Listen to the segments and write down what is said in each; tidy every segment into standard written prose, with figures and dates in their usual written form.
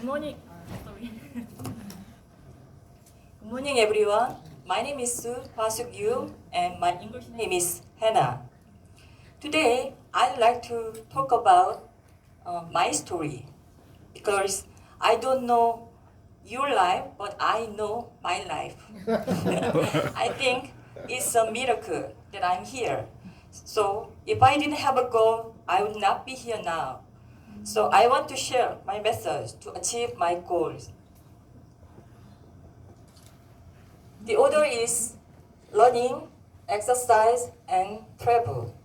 Good morning. Sorry. Good morning, everyone. My name is Hwasuk Yu, and my English name is Hanna. Today, I'd like to talk about my story because I don't know your life, but I know my life. I think it's a miracle that I'm here. So, if I didn't have a goal, I would not be here now. So, I want to share my methods to achieve my goals. The order is learning, exercise, and travel.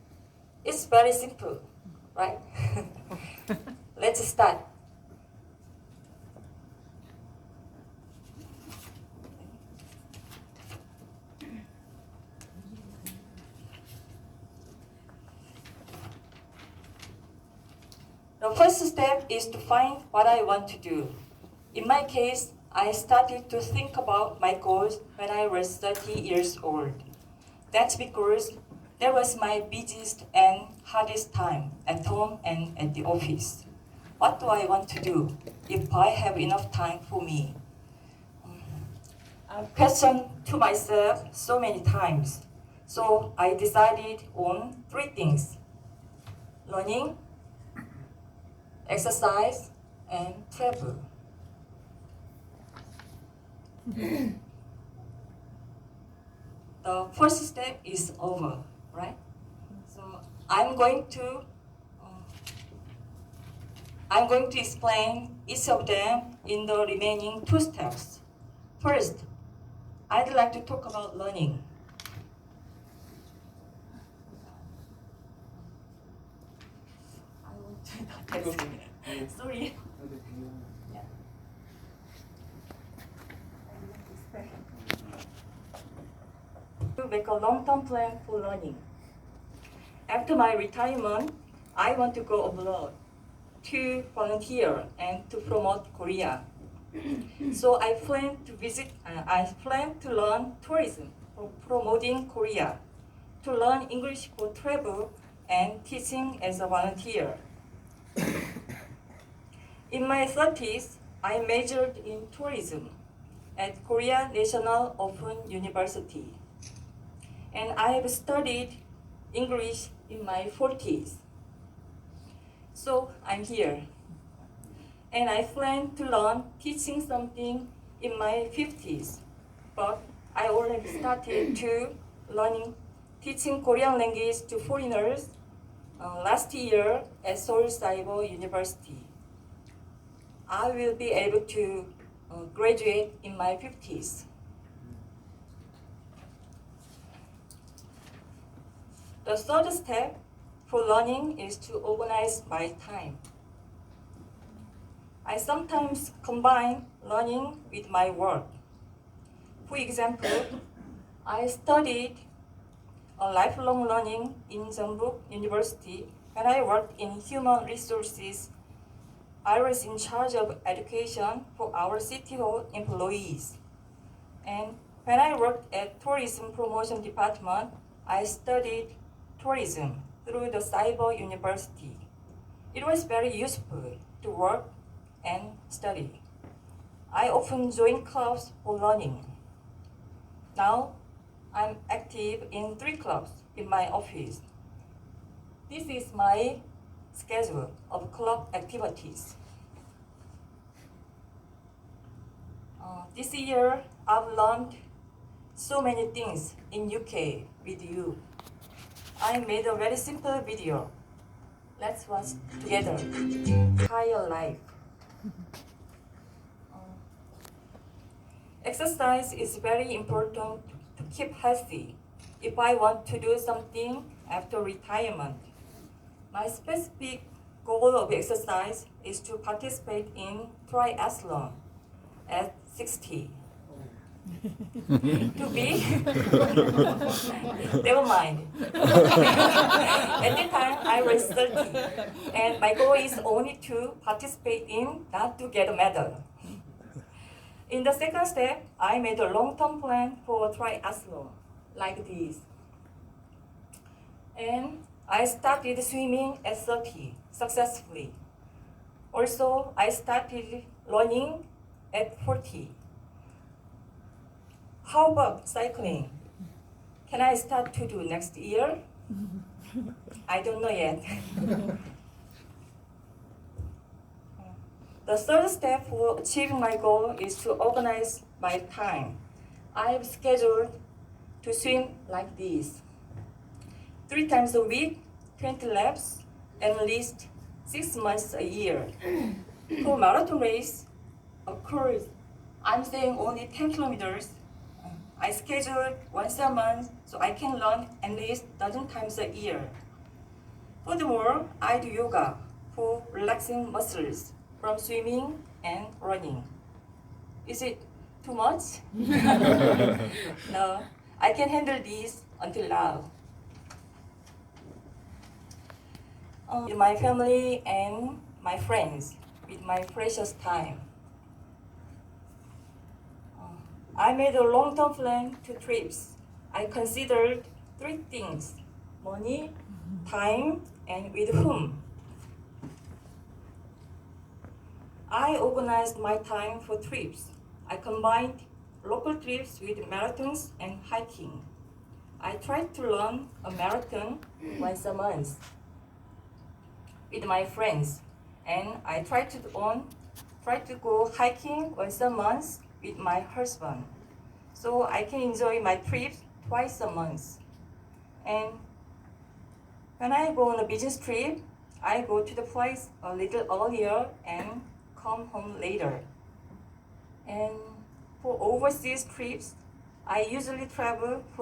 It's very simple, right? Let's start. The first step is to find what I want to do. In my case, I started to think about my goals when I was 30 years old. That's because that was my busiest and hardest time at home and at the office. What do I want to do if I have enough time for me? I've questioned to myself so many times. So I decided on three things: learning, exercise, and travel. The first step is over, right? So I'm going to explain each of them in the remaining two steps. First, I'd like to talk about learning. I want to sorry. Yeah. To make a long-term plan for learning. After my retirement, I want to go abroad to volunteer and to promote Korea. So I plan to learn tourism for promoting Korea, to learn English for travel and teaching as a volunteer. In my 30s, I majored in tourism at Korea National Open University. And I have studied English in my 40s. So I'm here. And I plan to learn teaching something in my 50s. But I already started to teaching Korean language to foreigners last year at Seoul Cyber University. I will be able to graduate in my 50s. The third step for learning is to organize my time. I sometimes combine learning with my work. For example, I studied a lifelong learning in Jeonbuk University. When I worked in human resources, I was in charge of education for our city hall employees. And when I worked at tourism promotion department, I studied tourism through the Cyber University. It was very useful to work and study. I often join clubs for learning. Now, I'm active in 3 clubs in my office. This is my schedule of club activities. This year, I've learned so many things in UK with you. I made a very simple video. Let's watch together. Higher life. Exercise is very important to keep healthy if I want to do something after retirement. My specific goal of exercise is to participate in triathlon at 60. To be? Never mind. At that time, I was 30, and my goal is only to participate in, not to get a medal. In the second step, I made a long-term plan for a triathlon, like this. And I started swimming at 30 successfully. Also, I started running at 40. How about cycling? Can I start to do next year? I don't know yet. The third step for achieving my goal is to organize my time. I have scheduled to swim like this: 3 times a week, 20 laps, at least 6 months a year. For marathon race, of course, I'm saying only 10 kilometers. I scheduled once a month so I can run at least 12 times a year. Furthermore, I do yoga for relaxing muscles from swimming and running. Is it too much? No, I can handle this until now. With my family and my friends, with my precious time. I made a long-term plan to trips. I considered 3 things: money, time, and with whom. I organized my time for trips. I combined local trips with marathons and hiking. I tried to run a marathon once a month with my friends, and I tried to go hiking once a month with my husband, so I can enjoy my trips twice a month. And when I go on a business trip, I go to the place a little earlier and come home later. And for overseas trips, I usually travel for